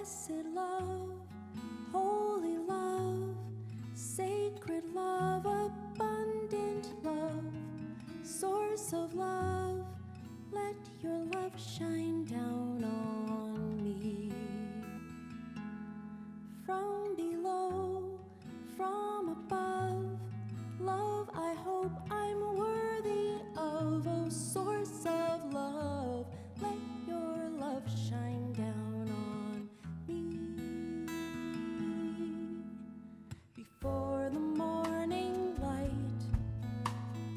Blessed love, holy love, sacred love, abundant love, source of love, let your love shine down on me. From below, from above, love I hope I'm worthy of, oh source of love, let your love shine down on me. Before the morning light,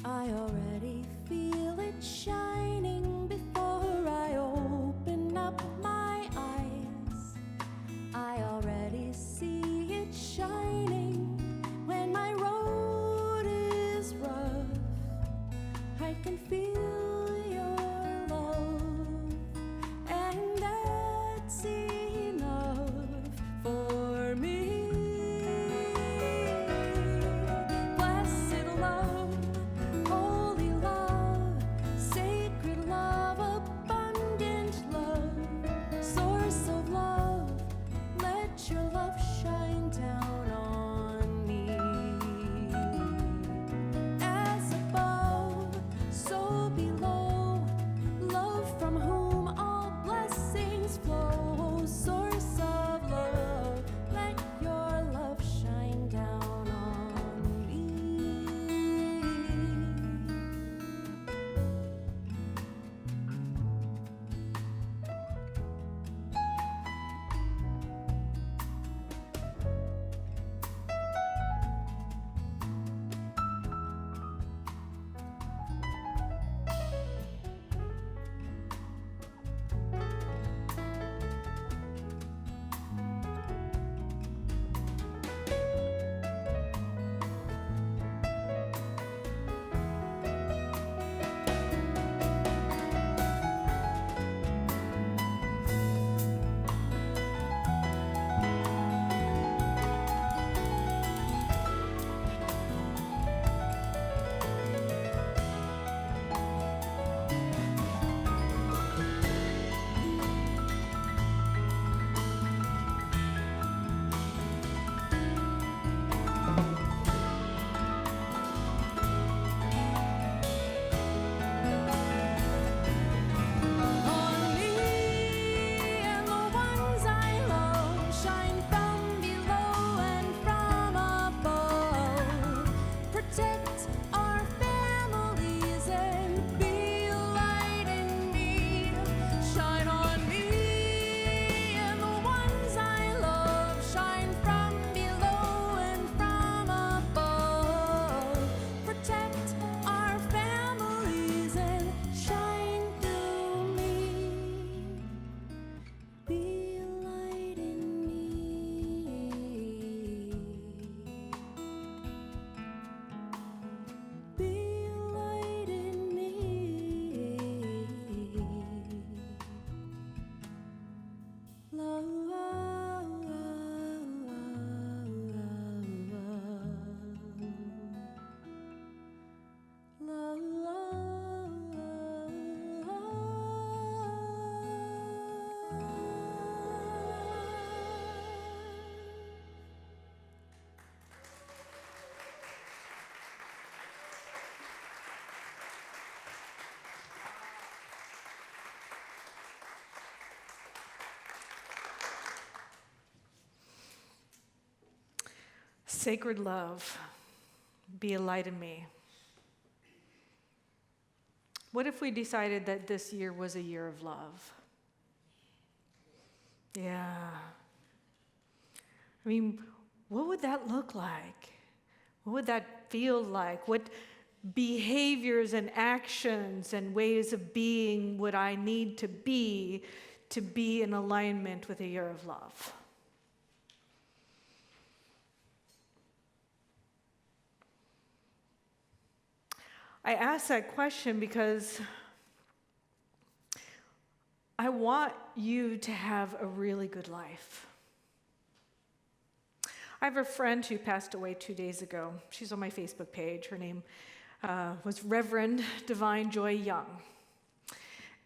I already feel it shining. Before I open up my eyes, I already see it shining. When my road is rough, I can feel your love, and that's enough for me. Blessed love, holy love, sacred love, abundant love, source of love, let your love shine down on me. As above, so below, love from whom all blessings flow, source of love, let your love shine down on me. On me and the ones I love, shine from below and from above. Protect our families and be a light in me. Shine on me and the ones I love, shine from below and from above. Protect our families and shine through me. Be a light in me. Be a light in me. Sacred love, be a light in me. What if we decided that this year was a year of love? Yeah. I mean, what would that look like? What would that feel like? What behaviors and actions and ways of being would I need to be in alignment with a year of love? I ask that question because I want you to have a really good life. I have a friend who passed away 2 days ago. She's on my Facebook page. Her name was Reverend Divine Joy Young.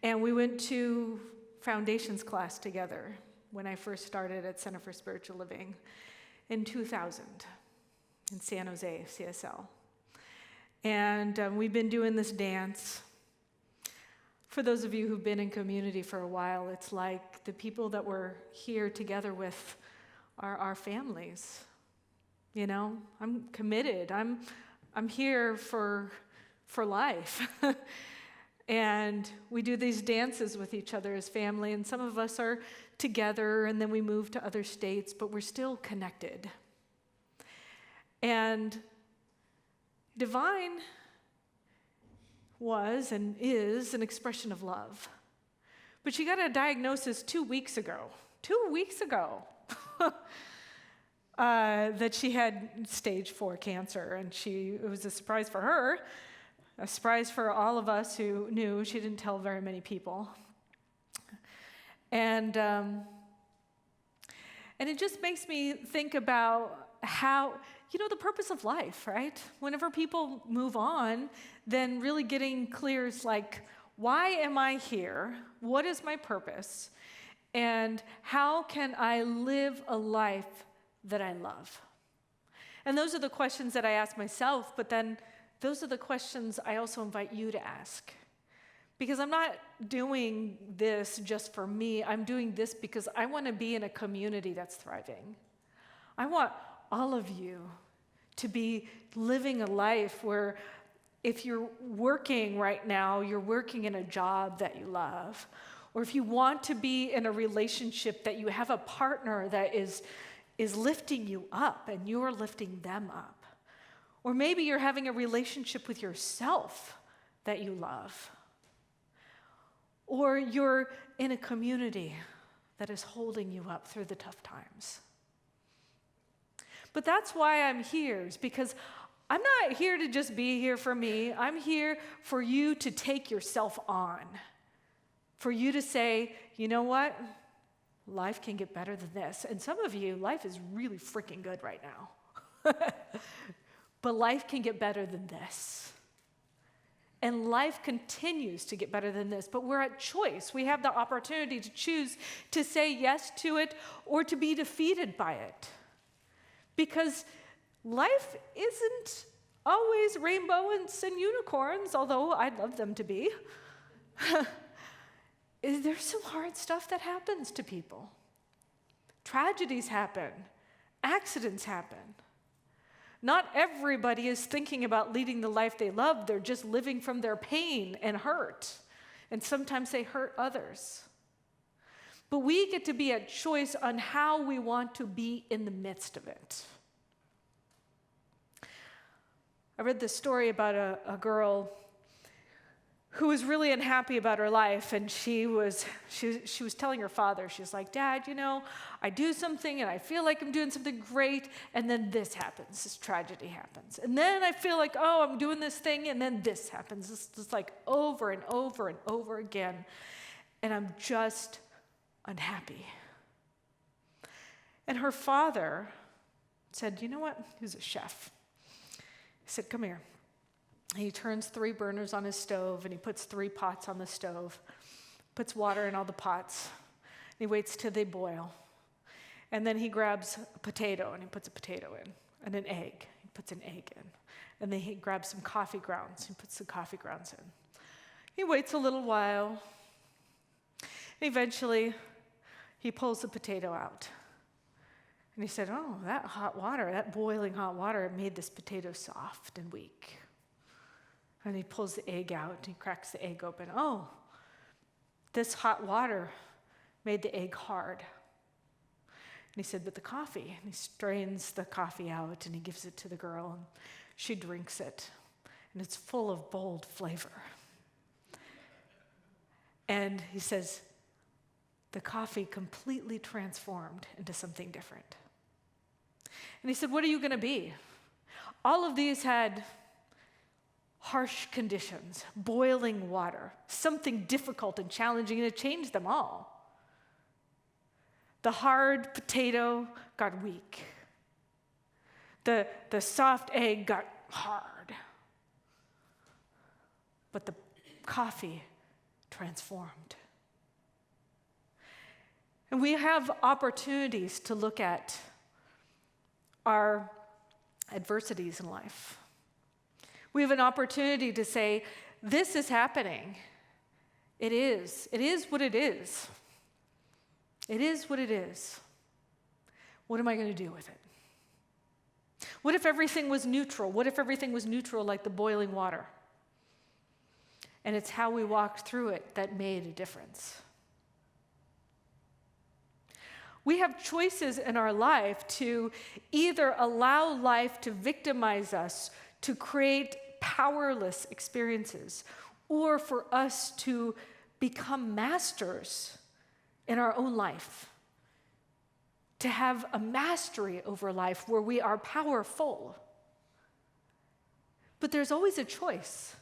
And we went to foundations class together. when I first started at Center for Spiritual Living in 2000 in San Jose, CSL. And we've been doing this dance. For those of you who've been in community for a while, it's like the people that we're here together with are our families. You know, I'm committed. I'm here for life. And we do these dances with each other as family, and some of us are together, and then we move to other states, but we're still connected. And Divine was and is an expression of love. But she got a diagnosis 2 weeks ago. 2 weeks ago. That she had stage 4 cancer, and it was a surprise for her, a surprise for all of us who knew. She didn't tell very many people. And it just makes me think about how, the purpose of life, right? Whenever people move on, then really getting clear is like, why am I here? What is my purpose? And how can I live a life that I love? And those are the questions that I ask myself, but then those are the questions I also invite you to ask. Because I'm not doing this just for me. I'm doing this because I want to be in a community that's thriving. I want all of you to be living a life where if you're working right now, you're working in a job that you love. Or if you want to be in a relationship that you have a partner that is lifting you up and you're lifting them up. Or maybe you're having a relationship with yourself that you love. Or you're in a community that is holding you up through the tough times. But that's why I'm here, is because I'm not here to just be here for me. I'm here for you to take yourself on. For you to say, you know what? Life can get better than this. And some of you, life is really freaking good right now. But life can get better than this. And life continues to get better than this. But we're at choice. We have the opportunity to choose to say yes to it or to be defeated by it. Because life isn't always rainbows and unicorns, although I'd love them to be. There's some hard stuff that happens to people. Tragedies happen. Accidents happen. Not everybody is thinking about leading the life they love. They're just living from their pain and hurt. And sometimes they hurt others. But we get to be at choice on how we want to be in the midst of it. I read this story about a girl who was really unhappy about her life, and she was telling her father, she was like, Dad, I do something and I feel like I'm doing something great, and then this happens, this tragedy happens. And then I feel like, I'm doing this thing, and then this happens. It's just like over and over and over again, and I'm just unhappy. And her father said, you know what? He was a chef. He said, come here. He turns 3 burners on his stove, and he puts 3 pots on the stove, puts water in all the pots, and he waits till they boil. And then he grabs a potato, and he puts a potato in, and an egg. He puts an egg in. And then he grabs some coffee grounds, and puts the coffee grounds in. He waits a little while, and eventually he pulls the potato out. And he said, that hot water, that boiling hot water made this potato soft and weak. And he pulls the egg out, and he cracks the egg open. This hot water made the egg hard. And he said, but the coffee, and he strains the coffee out, and he gives it to the girl, and she drinks it, and it's full of bold flavor. And he says, the coffee completely transformed into something different. And he said, what are you going to be? All of these had harsh conditions, boiling water, something difficult and challenging, and it changed them all. The hard potato got weak. The soft egg got hard. But the coffee transformed. And we have opportunities to look at our adversities in life. We have an opportunity to say, this is happening. It is. It is what it is. It is what it is. What am I going to do with it? What if everything was neutral? What if everything was neutral like the boiling water? And it's how we walked through it that made a difference. We have choices in our life to either allow life to victimize us, to create powerless experiences, or for us to become masters in our own life, to have a mastery over life where we are powerful. But there's always a choice.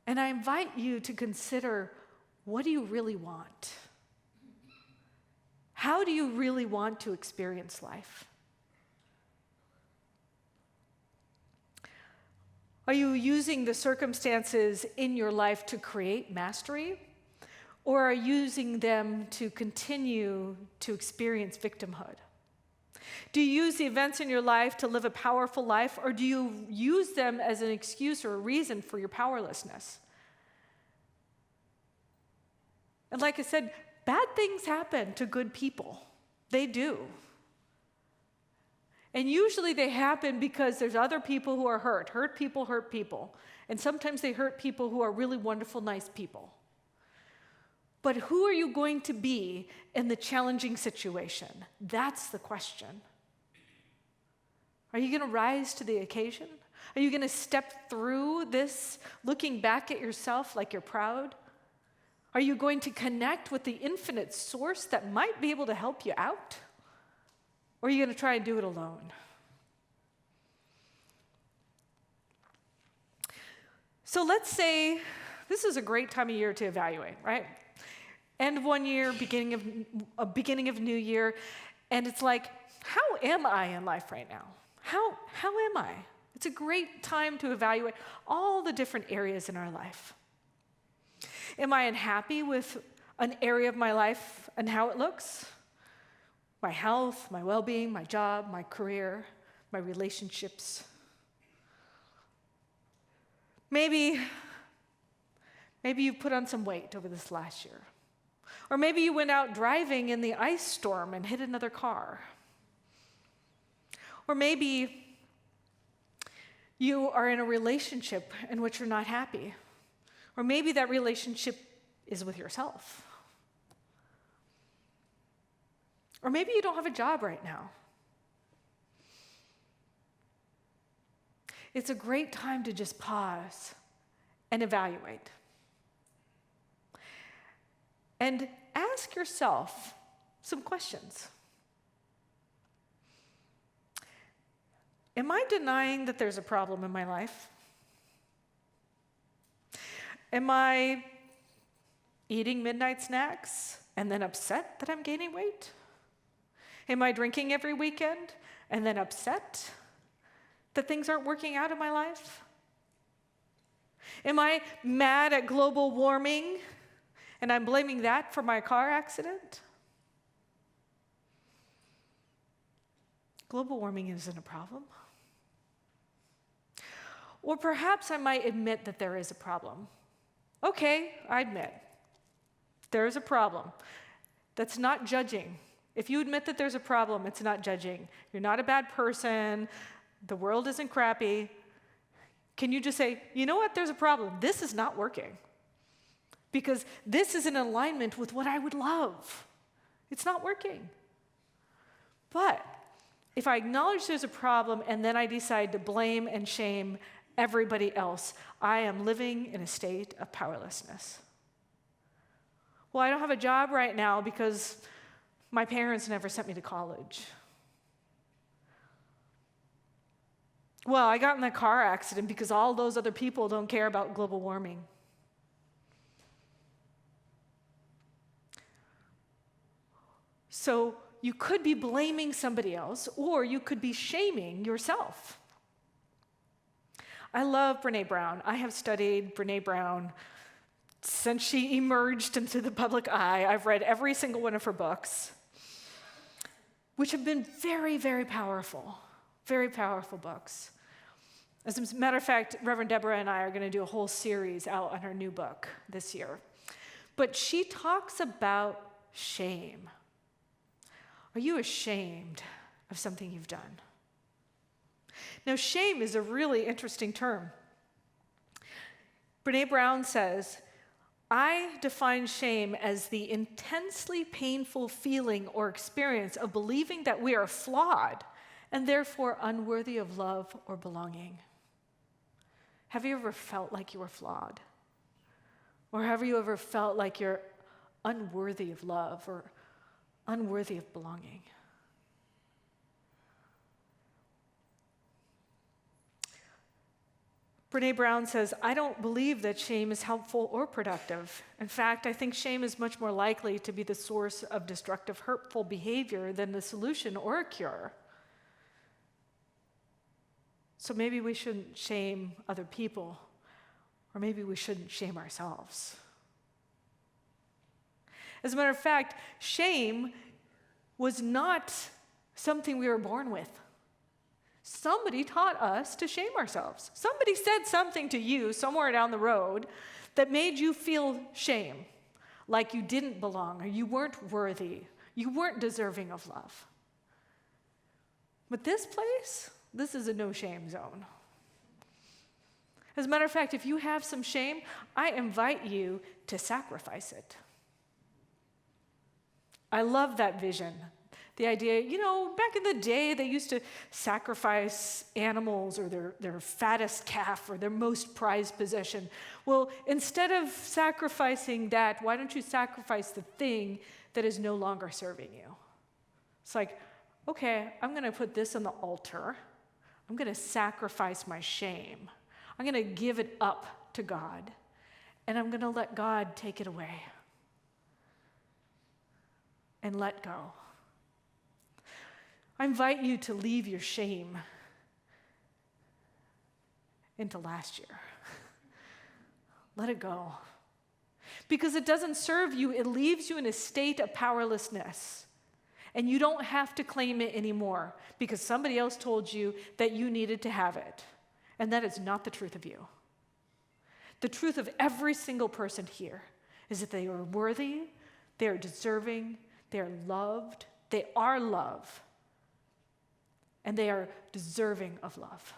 And I invite you to consider, what do you really want? How do you really want to experience life? Are you using the circumstances in your life to create mastery? Or are you using them to continue to experience victimhood? Do you use the events in your life to live a powerful life, or do you use them as an excuse or a reason for your powerlessness? And like I said, bad things happen to good people. They do. And usually they happen because there's other people who are hurt. Hurt people. And sometimes they hurt people who are really wonderful, nice people. But who are you going to be in the challenging situation? That's the question. Are you going to rise to the occasion? Are you going to step through this looking back at yourself like you're proud? Are you going to connect with the infinite source that might be able to help you out? Or are you going to try and do it alone? So let's say this is a great time of year to evaluate, right? End of one year, beginning of new year, and it's like, how am I in life right now? How am I? It's a great time to evaluate all the different areas in our life. Am I unhappy with an area of my life and how it looks? My health, my well-being, my job, my career, my relationships. Maybe you put on some weight over this last year. Or maybe you went out driving in the ice storm and hit another car. Or maybe you are in a relationship in which you're not happy. Or maybe that relationship is with yourself. Or maybe you don't have a job right now. It's a great time to just pause and evaluate. And ask yourself some questions. Am I denying that there's a problem in my life? Am I eating midnight snacks and then upset that I'm gaining weight? Am I drinking every weekend and then upset that things aren't working out in my life? Am I mad at global warming and I'm blaming that for my car accident? Global warming isn't a problem. Or perhaps I might admit that there is a problem. Okay, I admit there is a problem. That's not judging. If you admit that there's a problem, it's not judging. You're not a bad person. The world isn't crappy. Can you just say, you know what, there's a problem. This is not working. Because this is in alignment with what I would love. It's not working. But if I acknowledge there's a problem and then I decide to blame and shame everybody else, I am living in a state of powerlessness. Well, I don't have a job right now because my parents never sent me to college. Well, I got in that car accident because all those other people don't care about global warming. So you could be blaming somebody else, or you could be shaming yourself. I love Brené Brown. I have studied Brené Brown Since she emerged into the public eye, I've read every single one of her books, which have been very, very powerful books. As a matter of fact, Reverend Deborah and I are going to do a whole series out on her new book this year. But she talks about shame. Are you ashamed of something you've done? Now, shame is a really interesting term. Brené Brown says, I define shame as the intensely painful feeling or experience of believing that we are flawed and therefore unworthy of love or belonging. Have you ever felt like you were flawed? Or have you ever felt like you're unworthy of love or unworthy of belonging? Brené Brown says, I don't believe that shame is helpful or productive. In fact, I think shame is much more likely to be the source of destructive, hurtful behavior than the solution or a cure. So maybe we shouldn't shame other people, or maybe we shouldn't shame ourselves. As a matter of fact, shame was not something we were born with. Somebody taught us to shame ourselves. Somebody said something to you somewhere down the road that made you feel shame, like you didn't belong or you weren't worthy, you weren't deserving of love. But this place, this is a no-shame zone. As a matter of fact, if you have some shame, I invite you to sacrifice it. I love that vision. The idea, back in the day, they used to sacrifice animals or their fattest calf or their most prized possession. Well, instead of sacrificing that, why don't you sacrifice the thing that is no longer serving you? It's like, okay, I'm going to put this on the altar. I'm going to sacrifice my shame. I'm going to give it up to God, and I'm going to let God take it away and let go. I invite you to leave your shame into last year. Let it go. Because it doesn't serve you, it leaves you in a state of powerlessness. And you don't have to claim it anymore because somebody else told you that you needed to have it. And that is not the truth of you. The truth of every single person here is that they are worthy, they are deserving, they are loved, they are love. And they are deserving of love.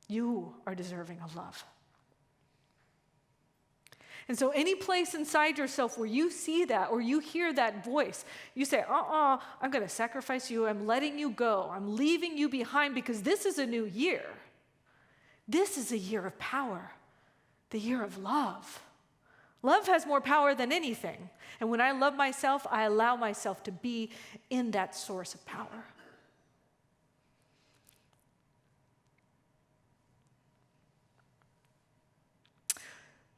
You are deserving of love. And so any place inside yourself where you see that or you hear that voice, you say, I'm going to sacrifice you. I'm letting you go. I'm leaving you behind because this is a new year. This is a year of power, the year of love. Love has more power than anything. And when I love myself, I allow myself to be in that source of power.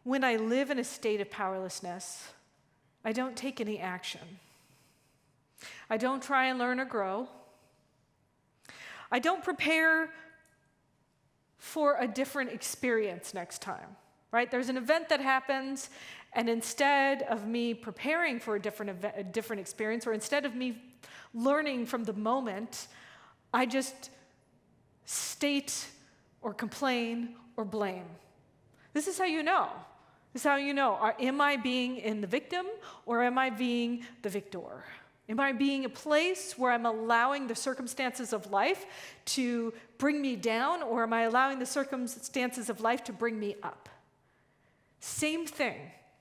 When I live in a state of powerlessness, I don't take any action. I don't try and learn or grow. I don't prepare for a different experience next time, right? There's an event that happens, and instead of me preparing for a different experience, or instead of me learning from the moment, I just state or complain or blame. This is how you know. This is how you know. Am I being in the victim or am I being the victor? Am I being a place where I'm allowing the circumstances of life to bring me down, or am I allowing the circumstances of life to bring me up? Same thing,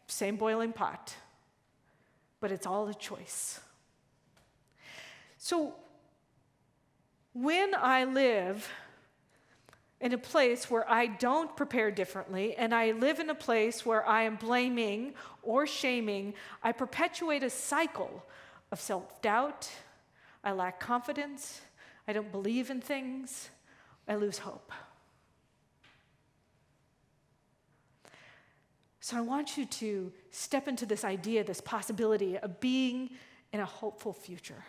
same boiling pot, but it's all a choice. So when I live in a place where I don't prepare differently, and I live in a place where I am blaming or shaming, I perpetuate a cycle of self-doubt. I lack confidence. I don't believe in things. I lose hope. So I want you to step into this idea, this possibility of being in a hopeful future.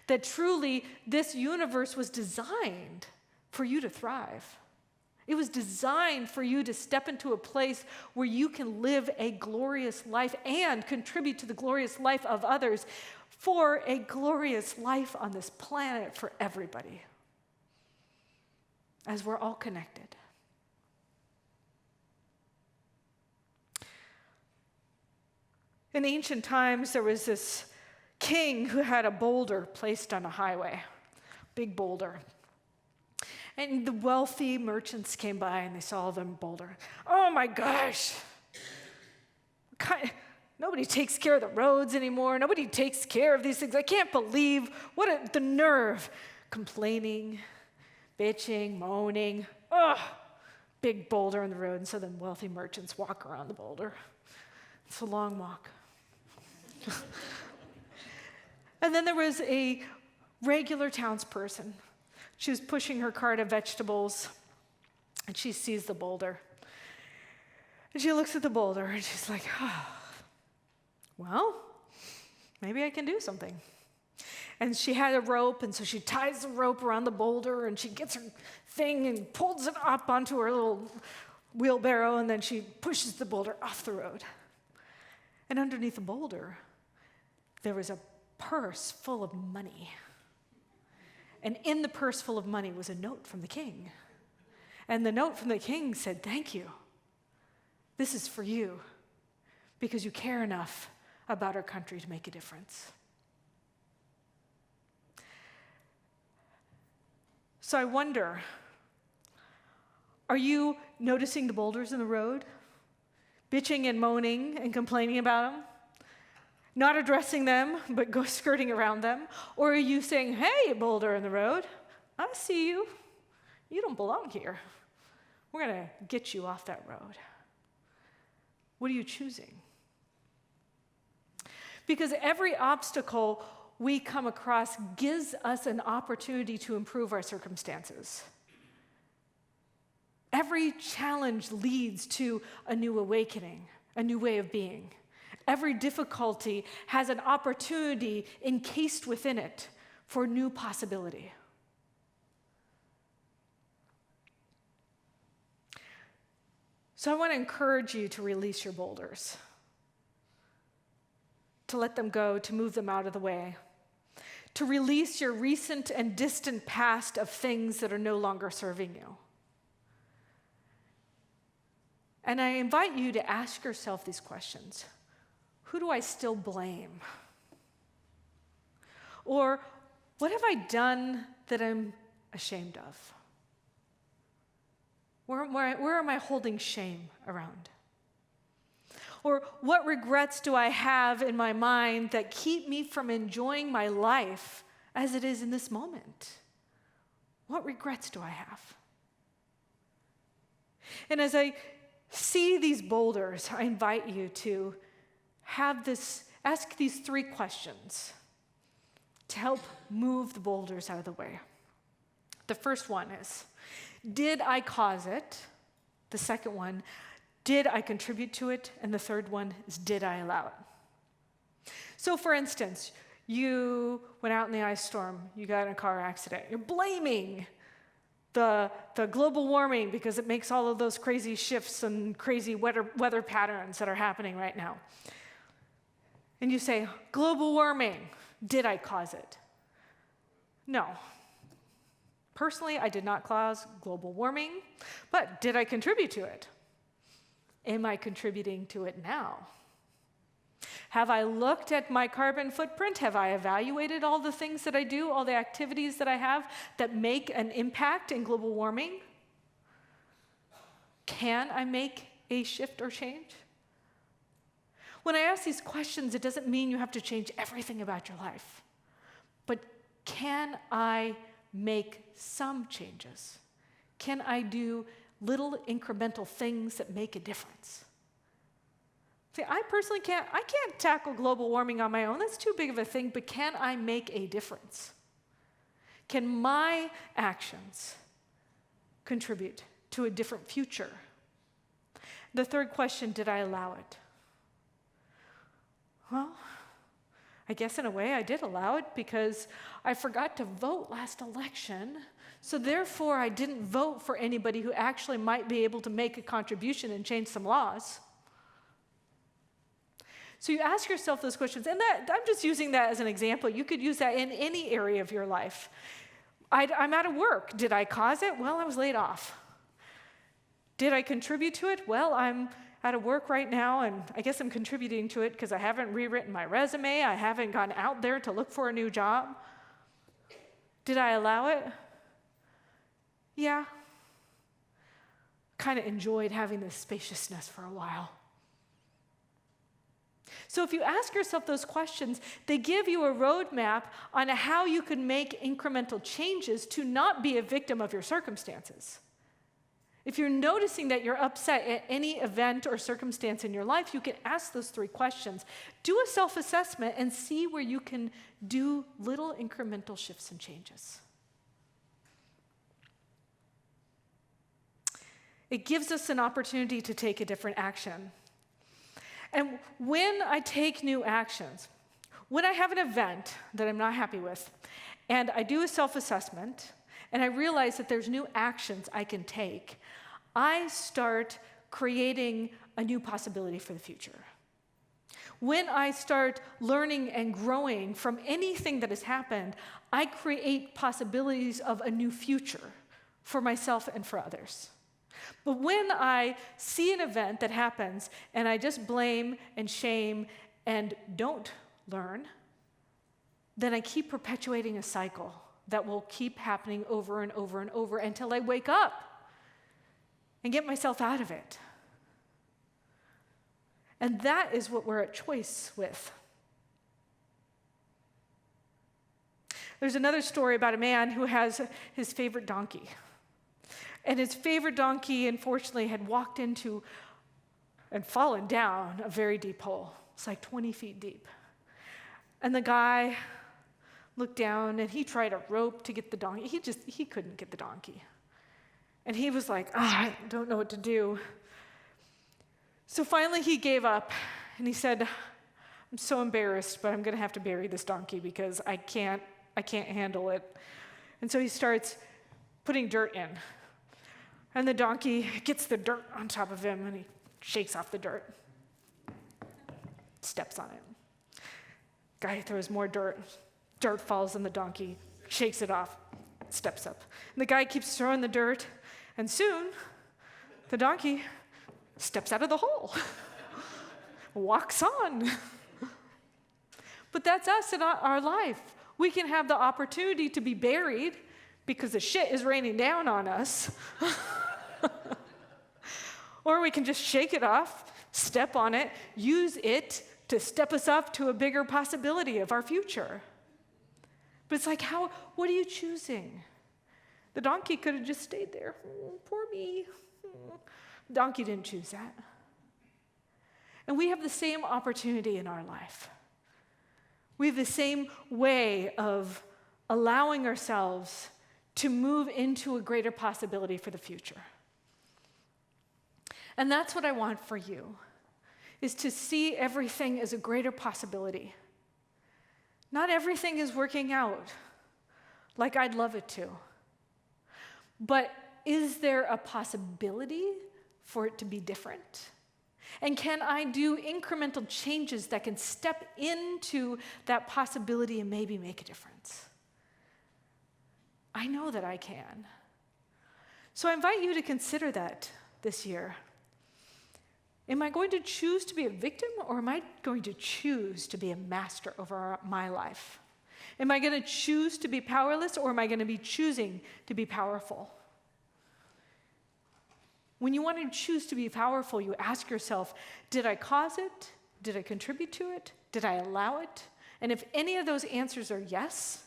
That truly this universe was designed for you to thrive. It was designed for you to step into a place where you can live a glorious life and contribute to the glorious life of others for a glorious life on this planet for everybody, as we're all connected. In ancient times, there was this king who had a boulder placed on a highway, big boulder. And the wealthy merchants came by and they saw the boulder. Oh my gosh! Nobody takes care of the roads anymore. Nobody takes care of these things. I can't believe the nerve. Complaining, bitching, moaning. Ugh! Big boulder on the road. And so then wealthy merchants walk around the boulder. It's a long walk. And then there was a regular townsperson. She was pushing her cart of vegetables, and she sees the boulder. And she looks at the boulder, and she's like, oh, well, maybe I can do something. And she had a rope, and so she ties the rope around the boulder, and she gets her thing and pulls it up onto her little wheelbarrow, and then she pushes the boulder off the road. And underneath the boulder, there was a purse full of money. And in the purse full of money was a note from the king. And the note from the king said, thank you. This is for you because you care enough about our country to make a difference. So I wonder, are you noticing the boulders in the road? Bitching and moaning and complaining about them? Not addressing them, but skirting around them? Or are you saying, hey, boulder in the road, I see you. You don't belong here. We're going to get you off that road. What are you choosing? Because every obstacle we come across gives us an opportunity to improve our circumstances. Every challenge leads to a new awakening, a new way of being. Every difficulty has an opportunity encased within it for new possibility. So I want to encourage you to release your boulders, to let them go, to move them out of the way, to release your recent and distant past of things that are no longer serving you. And I invite you to ask yourself these questions. Who do I still blame? Or what have I done that I'm ashamed of? Where am I holding shame around? Or what regrets do I have in my mind that keep me from enjoying my life as it is in this moment? What regrets do I have? And as I see these boulders, I invite you to ask these 3 questions to help move the boulders out of the way. The first one is, did I cause it? The second one, did I contribute to it? And the third one is, did I allow it? So for instance, you went out in the ice storm, you got in a car accident, you're blaming the global warming because it makes all of those crazy shifts and crazy weather patterns that are happening right now. And you say, global warming, did I cause it? No. Personally, I did not cause global warming, but did I contribute to it? Am I contributing to it now? Have I looked at my carbon footprint? Have I evaluated all the things that I do, all the activities that I have that make an impact in global warming? Can I make a shift or change? When I ask these questions, it doesn't mean you have to change everything about your life. But can I make some changes? Can I do little incremental things that make a difference? See, I personally can't tackle global warming on my own. That's too big of a thing, but can I make a difference? Can my actions contribute to a different future? The third question, did I allow it? Well, I guess in a way I did allow it because I forgot to vote last election. So therefore, I didn't vote for anybody who actually might be able to make a contribution and change some laws. So you ask yourself those questions, and I'm just using that as an example. You could use that in any area of your life. I'm out of work. Did I cause it? Well, I was laid off. Did I contribute to it? Well, I'm out of work right now, and I guess I'm contributing to it because I haven't rewritten my resume. I haven't gone out there to look for a new job. Did I allow it? Yeah. Kind of enjoyed having this spaciousness for a while. So if you ask yourself those questions, they give you a roadmap on how you can make incremental changes to not be a victim of your circumstances. If you're noticing that you're upset at any event or circumstance in your life, you can ask those 3 questions. Do a self-assessment and see where you can do little incremental shifts and changes. It gives us an opportunity to take a different action. And when I take new actions, when I have an event that I'm not happy with, and I do a self-assessment, and I realize that there's new actions I can take, I start creating a new possibility for the future. When I start learning and growing from anything that has happened, I create possibilities of a new future for myself and for others. But when I see an event that happens and I just blame and shame and don't learn, then I keep perpetuating a cycle that will keep happening over and over and over until I wake up and get myself out of it. And that is what we're at choice with. There's another story about a man who has his favorite donkey. And his favorite donkey, unfortunately, had walked into and fallen down a very deep hole. It's like 20 feet deep. And the guy looked down and he tried a rope to get the donkey. He couldn't get the donkey. And he was like, I don't know what to do. So finally he gave up and he said, I'm so embarrassed, but I'm going to have to bury this donkey because I can't handle it. And so he starts putting dirt in. And the donkey gets the dirt on top of him and he shakes off the dirt, steps on it. Guy throws more dirt. Dirt falls on the donkey, shakes it off, steps up. And the guy keeps throwing the dirt, and soon the donkey steps out of the hole, walks on. But that's us in our life. We can have the opportunity to be buried because the shit is raining down on us. Or we can just shake it off, step on it, use it to step us up to a bigger possibility of our future. But it's like, what are you choosing? The donkey could have just stayed there. Poor me. The donkey didn't choose that. And we have the same opportunity in our life. We have the same way of allowing ourselves to move into a greater possibility for the future. And that's what I want for you, is to see everything as a greater possibility. Not everything is working out like I'd love it to. But is there a possibility for it to be different? And can I do incremental changes that can step into that possibility and maybe make a difference? I know that I can. So I invite you to consider that this year. Am I going to choose to be a victim, or am I going to choose to be a master over my life? Am I going to choose to be powerless, or am I going to be choosing to be powerful? When you want to choose to be powerful, you ask yourself, did I cause it? Did I contribute to it? Did I allow it? And if any of those answers are yes,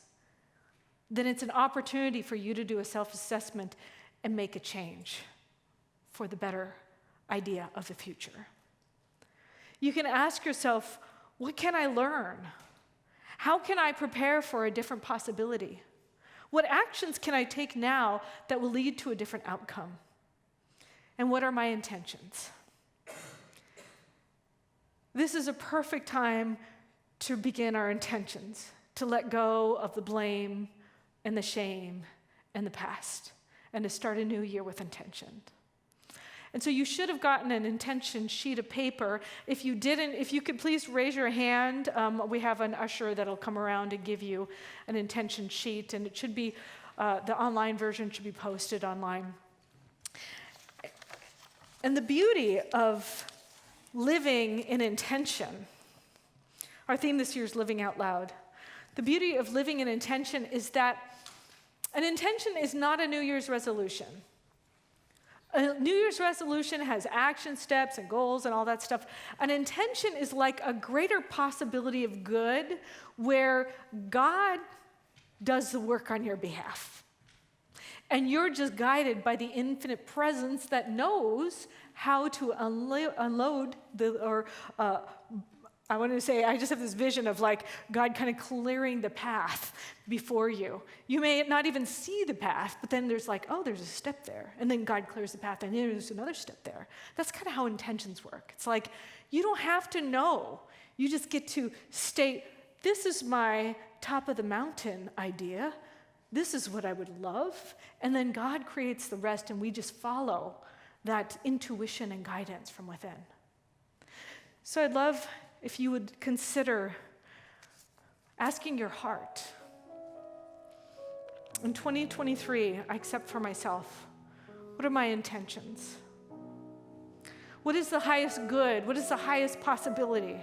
then it's an opportunity for you to do a self-assessment and make a change for the better idea of the future. You can ask yourself, what can I learn? How can I prepare for a different possibility? What actions can I take now that will lead to a different outcome? And what are my intentions? This is a perfect time to begin our intentions, to let go of the blame and the shame and the past, and to start a new year with intention. And so you should have gotten an intention sheet of paper. If you didn't, if you could please raise your hand. We have an usher that'll come around and give you an intention sheet, and it should be, the online version should be posted online. And the beauty of living in intention, our theme this year is living out loud. The beauty of living in intention is that an intention is not a New Year's resolution. A New Year's resolution has action steps and goals and all that stuff. An intention is like a greater possibility of good where God does the work on your behalf. And you're just guided by the infinite presence that knows how to unload I want to say, I just have this vision of like God kind of clearing the path before you. You may not even see the path, but then there's like, oh, there's a step there. And then God clears the path, and there's another step there. That's kind of how intentions work. It's like, you don't have to know. You just get to state, this is my top of the mountain idea. This is what I would love. And then God creates the rest, and we just follow that intuition and guidance from within. So I'd love if you would consider asking your heart. In 2023, I accept for myself, what are my intentions? What is the highest good? What is the highest possibility?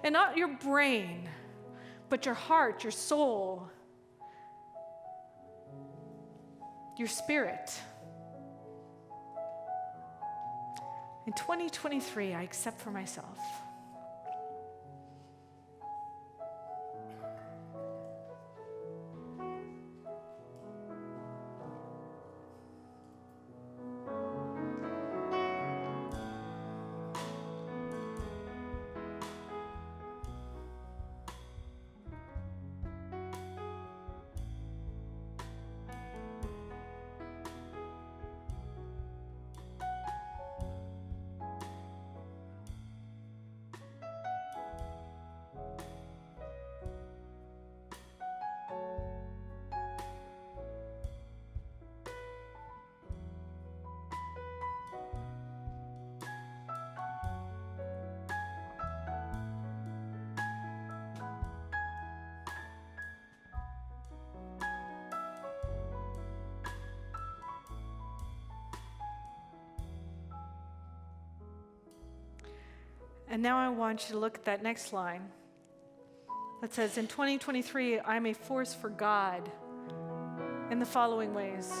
And not your brain, but your heart, your soul, your spirit. In 2023, I accept for myself. And now I want you to look at that next line that says, in 2023, I'm a force for God in the following ways.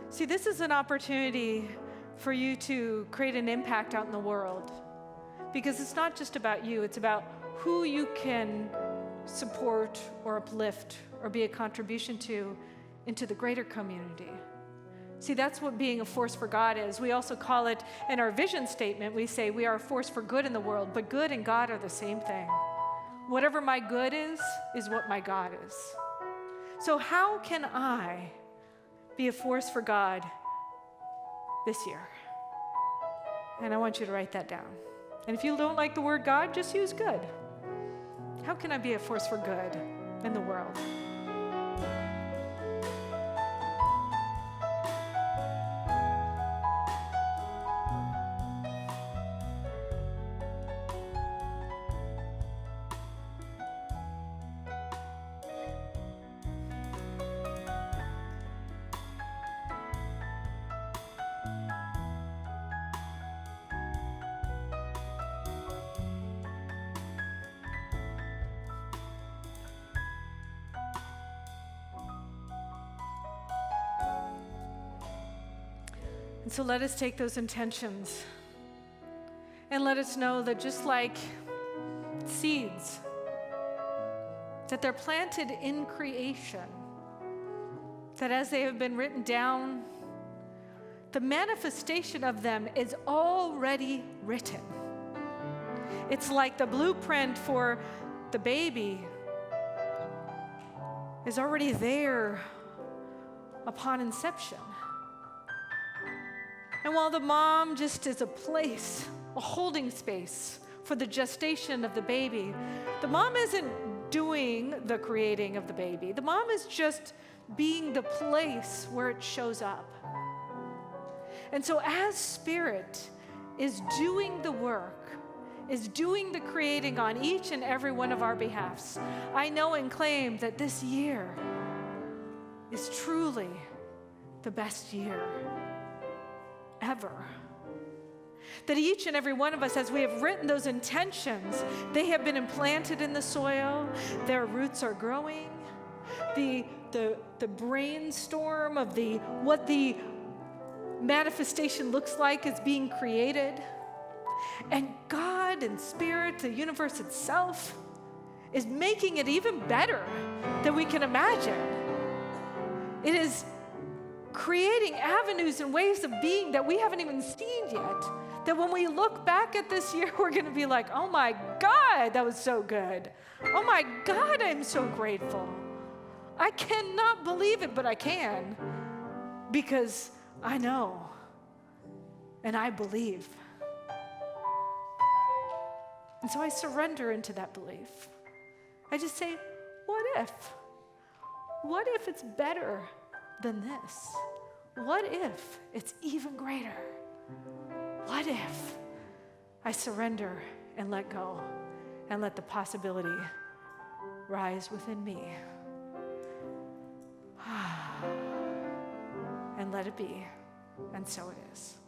See, this is an opportunity for you to create an impact out in the world, because it's not just about you, it's about who you can support or uplift or be a contribution to into the greater community. See, that's what being a force for God is. We also call it, in our vision statement, we say we are a force for good in the world, but good and God are the same thing. Whatever my good is what my God is. So how can I be a force for God this year? And I want you to write that down. And if you don't like the word God, just use good. How can I be a force for good in the world? And so let us take those intentions and let us know that just like seeds, that they're planted in creation, that as they have been written down, the manifestation of them is already written. It's like the blueprint for the baby is already there upon inception. And while the mom just is a place, a holding space, for the gestation of the baby, the mom isn't doing the creating of the baby. The mom is just being the place where it shows up. And so as Spirit is doing the work, is doing the creating on each and every one of our behalfs, I know and claim that this year is truly the best year ever. That each and every one of us, as we have written those intentions, they have been implanted in the soil, their roots are growing, the brainstorm of what the manifestation looks like is being created. And God and Spirit, the universe itself, is making it even better than we can imagine. It is creating avenues and ways of being that we haven't even seen yet. That when we look back at this year, we're going to be like, oh my God, that was so good. Oh my God, I'm so grateful. I cannot believe it, but I can, because I know and I believe. And so I surrender into that belief. I just say, what if? What if it's better than this? What if it's even greater? What if I surrender and let go and let the possibility rise within me? And let it be. And so it is.